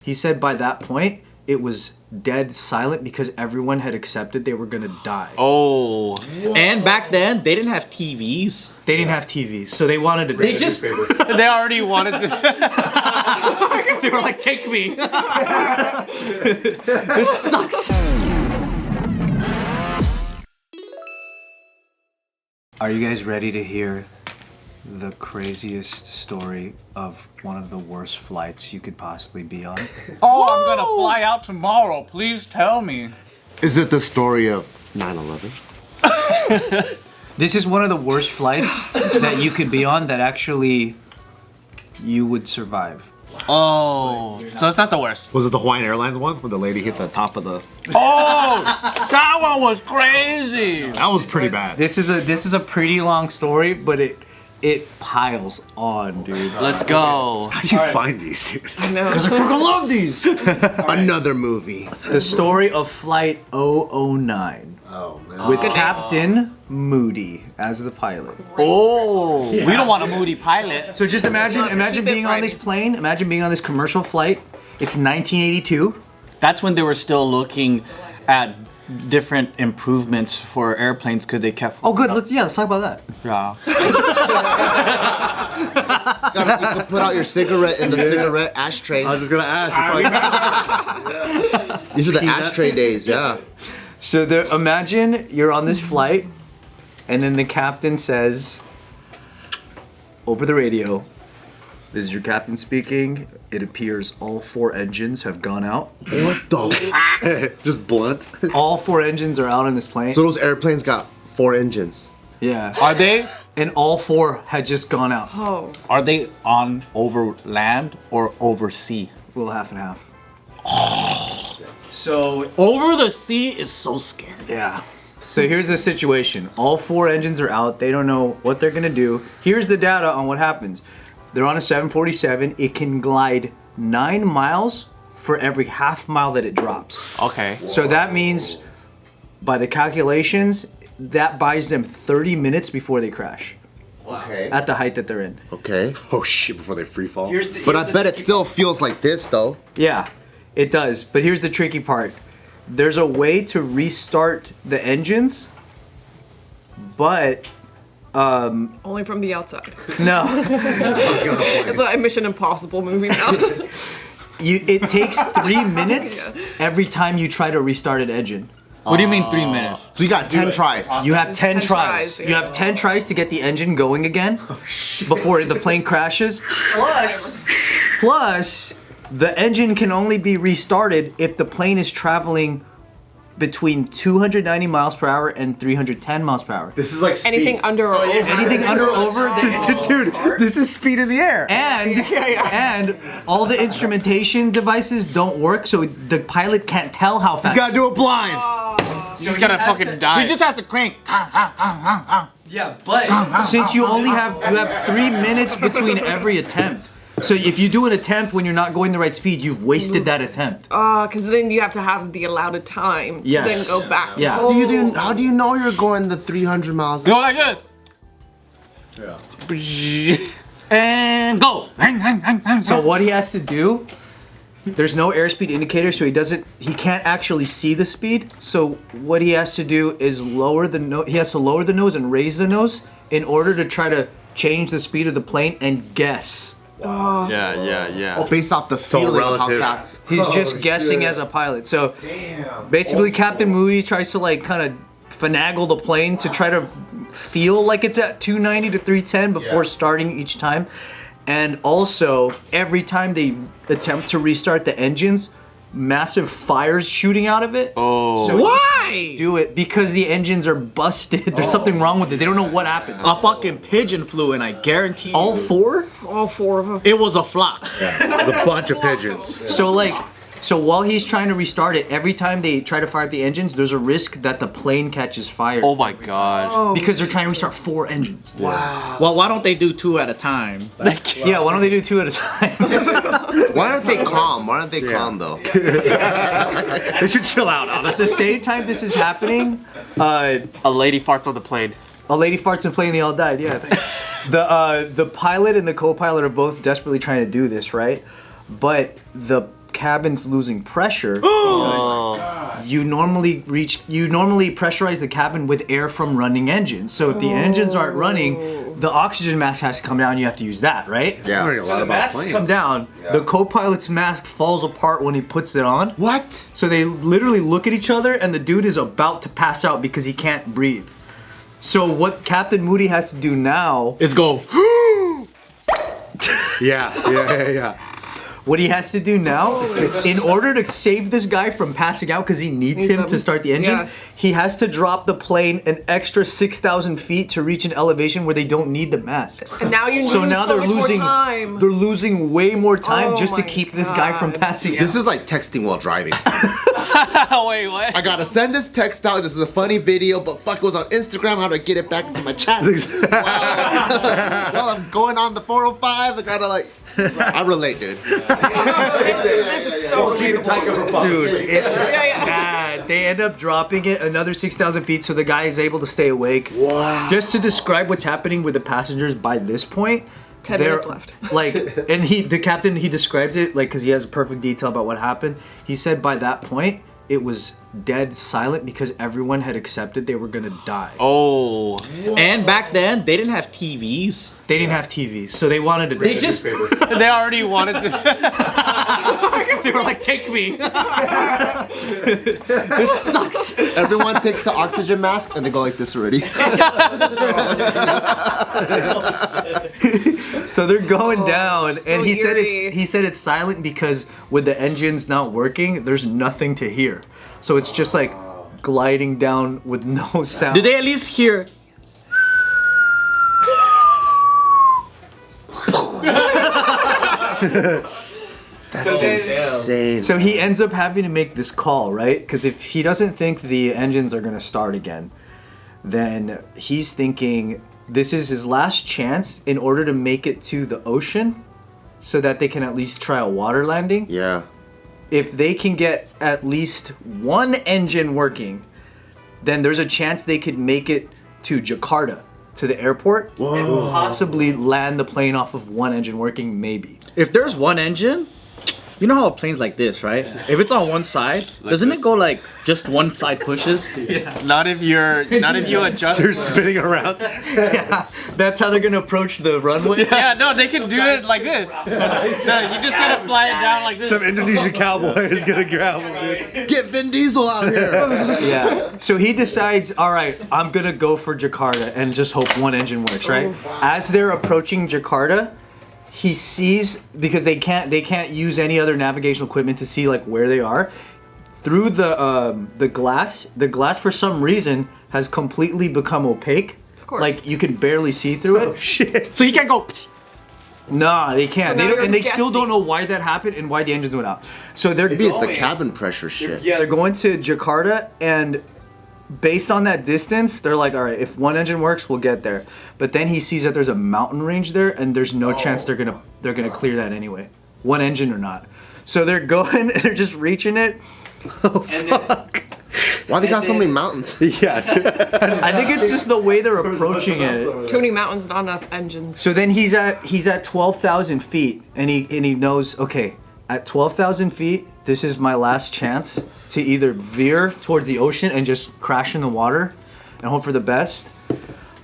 He said by that point, it was dead silent because everyone had accepted they were gonna die. Oh. Whoa. And back then, they didn't have TVs. They didn't have TVs, so they wanted to... They just... they already wanted to... They were like, take me. This sucks. Are you guys ready to hear the craziest story of one of the worst flights you could possibly be on? Oh, I'm gonna fly out tomorrow. Please tell me. Is it the story of 9/11? This is one of the worst flights that you could be on that actually you would survive. Oh, so it's not the worst. Was it the Hawaiian Airlines one where the lady hit the top of the... Oh, that one was crazy. That was pretty bad. This is a pretty long story, but it piles on, dude. Let's go. How do you find these, dude? I know. Because I freaking love these. Another movie. The story of Flight 009. Oh, man. With Captain Moody as the pilot. Oh, yeah. We don't want a Moody pilot. So just imagine being on this plane. Imagine being on this commercial flight. It's 1982. That's when they were still looking at different improvements for airplanes because they kept... Oh, good. Let's talk about that. Yeah. You can put out your cigarette in the cigarette ashtray. I was just gonna ask. These are the ashtray days, yeah. So imagine you're on this flight, and then the captain says, over the radio, "This is your captain speaking. It appears all 4 engines have gone out." What the? Just blunt. All 4 engines are out on this plane. So those airplanes got 4 engines. Yeah. Are they? And all 4 had just gone out. Oh. Are they on over land or over sea? Well, half and half. So over the sea is so scary. Yeah. So here's the situation. All 4 engines are out. They don't know what they're gonna do. Here's the data on what happens. They're on a 747. It can glide 9 miles for every half mile that it drops. Okay. So that means, by the calculations, that buys them 30 minutes before they crash. Okay. At the height that they're in. Okay. Oh shit, before they free fall. But I bet it still feels like this though. Yeah, it does. But here's the tricky part. There's a way to restart the engines, but only from the outside. no. It's like a Mission Impossible movie now. It takes 3 minutes every time you try to restart an engine. What do you mean 3 minutes? So you got 10 tries. You have 10 10 tries. tries, You have 10 tries to get the engine going again before the plane crashes. Plus, the engine can only be restarted if the plane is traveling between 290 miles per hour and 310 miles per hour. This is like speed. Anything under or over. Anything under or over, Dude, this is speed in the air. and all the instrumentation devices don't work, so the pilot can't tell how fast. You gotta do it blind. He's gonna fucking die. He just has to crank. Yeah, but since you have 3 minutes between every attempt. So if you do an attempt when you're not going the right speed, you've wasted that attempt. Because then you have to have the allotted time to then go back. Yeah. How do you know you're going the 300 miles? Go like this. Yeah. And go. So what he has to do, there's no airspeed indicator, so he can't actually see the speed. So what he has to do is lower the nose. He has to lower the nose and raise the nose in order to try to change the speed of the plane and guess. Yeah. Oh, based off the feeling of how fast. He's just guessing as a pilot. So basically Captain Moody tries to like kind of finagle the plane to try to feel like it's at 290 to 310 before starting each time. And also, every time they attempt to restart the engines, massive fires shooting out of it. Oh. So Why? do it because the engines are busted. There's something wrong with it. They don't know what happened. A fucking pigeon flew in, I guarantee you. All 4? All 4 of them. It was a flock. There's a bunch of pigeons. So while he's trying to restart it, every time they try to fire up the engines, there's a risk that the plane catches fire. Oh my god. Because they're trying to restart 4 engines. Wow. Well, why don't they do 2 at a time? Yeah, why don't they do 2 at a time? Why aren't they calm? Why aren't they calm though? They should chill out. At the same time this is happening, A lady farts on the plane. a lady farts in the plane, they all died, yeah. The pilot and the co-pilot are both desperately trying to do this, right? But the cabin's losing pressure, you normally pressurize the cabin with air from running engines. So if the engines aren't running, the oxygen mask has to come down. You have to use that, right? Yeah. Learning a lot So the about masks planes. come down. The co-pilot's mask falls apart when he puts it on. What? So they literally look at each other, and the dude is about to pass out because he can't breathe. So what Captain Moody has to do now It's go. Yeah. What he has to do now, in order to save this guy from passing out because he needs him to start the engine, he has to drop the plane an extra 6,000 feet to reach an elevation where they don't need the mask. And now you lose so much more time. They're losing way more time Oh just to my keep this guy from God. passing out. This is like texting while driving. Wait, what? I gotta send this text out. This is a funny video, but fuck, it was on Instagram. How to get it back to my chest? Well, I'm going on the 405. I gotta like. I relate, dude. This is so relatable. Dude, it's bad. They end up dropping it another 6,000 feet so the guy is able to stay awake. Wow. Just to describe what's happening with the passengers by this point. 10 minutes left. Like, and the captain, he describes it like, because he has perfect detail about what happened. He said by that point, it was dead silent because everyone had accepted they were gonna die. Oh. And back then, they didn't have TVs. They didn't have TVs, so they wanted to. They just. They already wanted to. They were like, take me. This sucks. Everyone takes the oxygen mask and they go like this already. So they're going down, and so he said eerie. he said it's silent because with the engines not working, there's nothing to hear. So it's just like gliding down with no sound. Did they at least hear? Insane. So he ends up having to make this call, right? Because if he doesn't think the engines are gonna start again, then he's thinking this is his last chance in order to make it to the ocean so that they can at least try a water landing. Yeah. If they can get at least one engine working, then there's a chance they could make it to Jakarta, to the airport, and possibly land the plane off of one engine working, maybe. If there's one engine, you know how a plane's like this, right? If it's on one side, doesn't it go like just one side pushes? Not if you adjust. They're spinning around. Yeah, that's how they're gonna approach the runway. Yeah, no, they can do it like this. No, you just gotta fly it down like this. Some Indonesian cowboy is gonna grab him. Get Vin Diesel out here. Yeah. So he decides, all right, I'm gonna go for Jakarta and just hope one engine works, right? As they're approaching Jakarta, he sees, because they can't use any other navigational equipment to see like where they are. Through the glass for some reason has completely become opaque. Of course. Like you can barely see through it. Shit. So you can't go. Nah, they can't. So They now don't, you're and they still guessing. don't know why that happened and why the engines went out. So they're Maybe it's the going- cabin pressure shit. Yeah, they're going to Jakarta, and based on that distance, they're like, all right, if one engine works, we'll get there. But then he sees that there's a mountain range there, and there's no chance they're gonna clear that anyway, one engine or not. So they're going, they're just reaching it. Why they got so many mountains? Yeah. I think it's just the way they're approaching it. Too many mountains, not enough engines. So then he's at 12,000 feet, and he knows, okay, at 12,000 feet, this is my last chance to either veer towards the ocean and just crash in the water and hope for the best.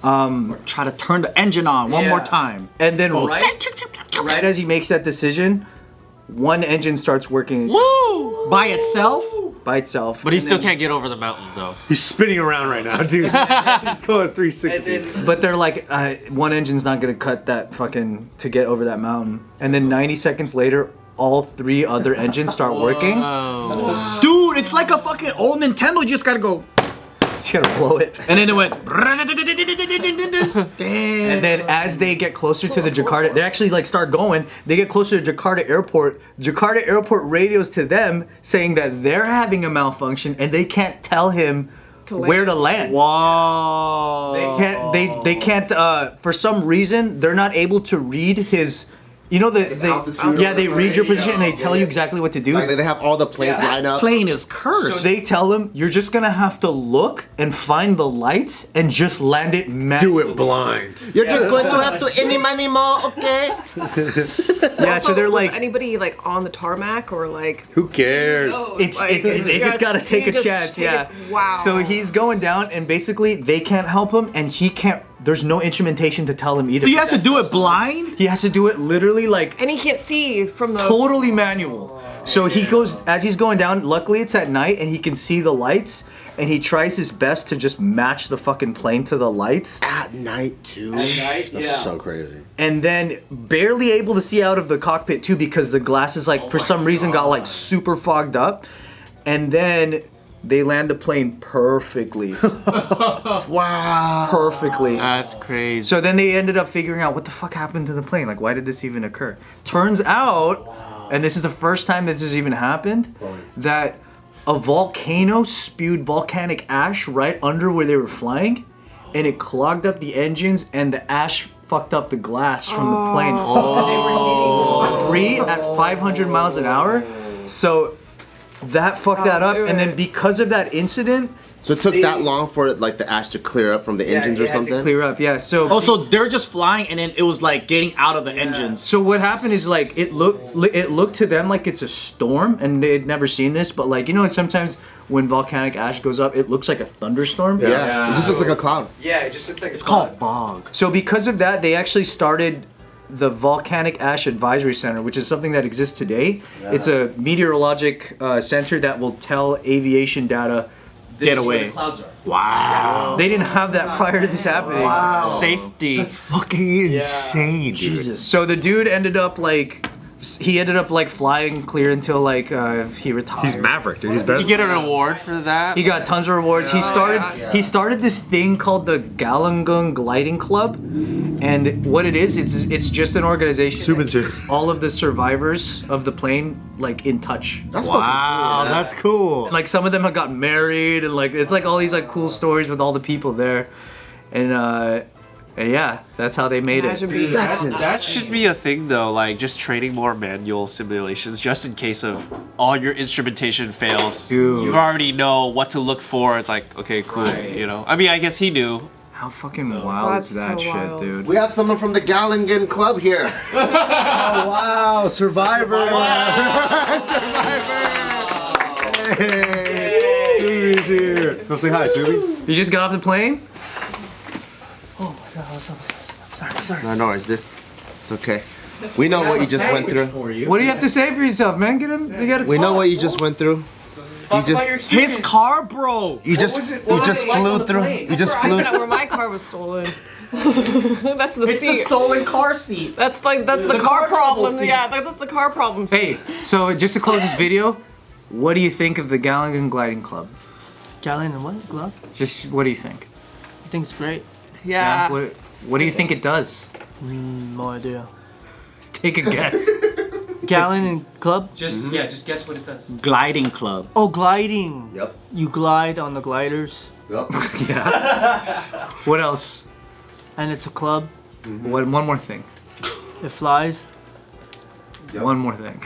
Try to turn the engine on one more time. And then right as he makes that decision, one engine starts working Woo! By itself? by itself. But he still can't get over the mountain though. He's spinning around right now, dude. He's going 360. But they're like, one engine's not gonna cut that fucking to get over that mountain. And then 90 seconds later, all three other engines start working. Dude, it's like a fucking old Nintendo. You just gotta go. Just gotta blow it. And then it went. And then as they get closer to the Jakarta, they actually like start going. They get closer to Jakarta Airport. Jakarta Airport radios to them saying that they're having a malfunction and they can't tell him where to land. Wow. They can't. For some reason they're not able to read his You know altitude they of the read your plane. position and they tell you exactly what to do. Like, they have all the planes lined up. Plane is cursed. So they tell him you're just gonna have to look and find the lights and just land it Do it blind. You're just going to have to any money more, okay? Yeah, so they're was like, anybody like on the tarmac or like? Who cares? they just gotta take a chance, yeah. Wow. So he's going down and basically they can't help him and he can't. There's no instrumentation to tell him either. So he has to do it blind? He has to do it literally like And he can't see from the. totally manual. So he goes as he's going down. Luckily, it's at night and he can see the lights. And he tries his best to just match the fucking plane to the lights. At night, too. That's so crazy. And then barely able to see out of the cockpit too because the glasses like for some reason got like super fogged up. And then they land the plane perfectly. Wow. Perfectly. That's crazy. So then they ended up figuring out what the fuck happened to the plane. Like, why did this even occur? Turns out, and this is the first time this has even happened, that a volcano spewed volcanic ash right under where they were flying, and it clogged up the engines, and the ash fucked up the glass from the plane. And they were hitting debris at 500 miles an hour. So that fucked that up, and then because of that incident, So it took that long for like the ash to clear up from the engines or something? to clear up, yeah. So Oh, so they're just flying and then it was like getting out of the engines. So what happened is like it looked to them like it's a storm, and they had never seen this. But like sometimes when volcanic ash goes up, it looks like a thunderstorm. Yeah. It just looks like a cloud. Yeah, it just looks like It's called bog. So because of that, they actually started the Volcanic Ash Advisory Center, which is something that exists today. It's a meteorologic center that will tell aviation data. This Get is where away. the clouds are. Wow. They didn't have that prior to this happening. Safety. Fucking insane, dude. Jesus. So the dude ended up like flying clear until like he retired. He's Maverick, dude. He's better. You get an award for that? He got tons of rewards. He started this thing called the Kalyne Gliding Club, and what it is, it's just an organization. Subin that here. keeps all of the survivors of the plane like in touch. That's Wow, that's cool. Like some of them have gotten married, and like it's like all these like cool stories with all the people there, and yeah, that's how they made Imagine it. being That's that. insane. That should be a thing though, like just training more manual simulations just in case of all your instrumentation fails. Dude. You already know what to look for. It's like, okay, cool, I mean, I guess he knew. How fucking wild is That's that so shit, wild. dude? We have someone from the Kalyne Club here. Wow, Survivor. Hey, Subi's here. Come say hi, Subi. You just got off the plane? No worries, dude. It's okay. We know what you just went through. What do you have to say for yourself, man? Get him. You gotta We know what you just went through. You just His car broke. you just flew through. You just I flew. found out where my car was stolen. That's the seat. stolen car seat. That's the car problem. Yeah, that's the car problem. Hey, so just to close this video, what do you think of the Kalyne Gliding Club? Kalyne and what? Glove? Just what do you think? I think it's great. Yeah. What do you think it does? No idea. Take a guess. Kalyne and club? Just just guess what it does. Gliding club. Oh, gliding. Yep. You glide on the gliders, Yep. What else? and it's a club. One more thing. It flies. One more thing.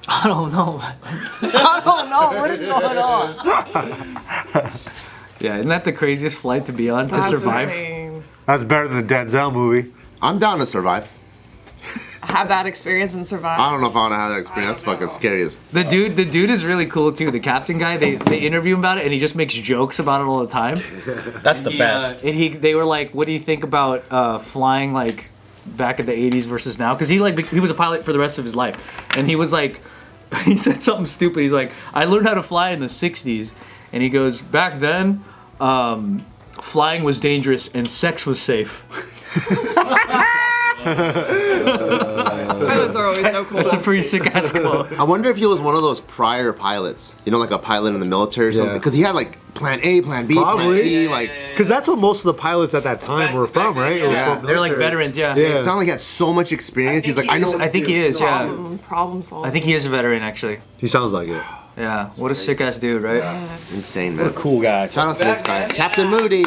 I don't know. I don't know. What is going on? Yeah, isn't that the craziest flight to be on to That's survive? insane. That's better than the Denzel movie. I'm down to survive. Have that experience and survive. I don't know if I want to have that experience. That's fucking scary as. The dude is really cool too. The captain guy, they interview him about it, and he just makes jokes about it all the time. That's the best. And they were like, "What do you think about flying like back in the '80s versus now?" Because he was a pilot for the rest of his life, and he was like, he said something stupid. He's like, "I learned how to fly in the '60s," and he goes, "Back then, flying was dangerous and sex was safe." Pilots are always so cool. That's a pretty sick ass quote. I wonder if he was one of those prior pilots. You know, like a pilot in the military or something. Because he had like Plan A, Plan B, Plan Probably. C. Like, Because that's what most of the pilots at that time were from, right? It was Yeah. from They're like military. veterans, yeah. it sounded like he had so much experience. He's like, I know. I think he is, yeah. Problem solving. I think he is a veteran, actually. He sounds like it. Yeah. What a sick ass dude, right? Insane, man. Cool guy. Shout out to this guy, Captain Moody.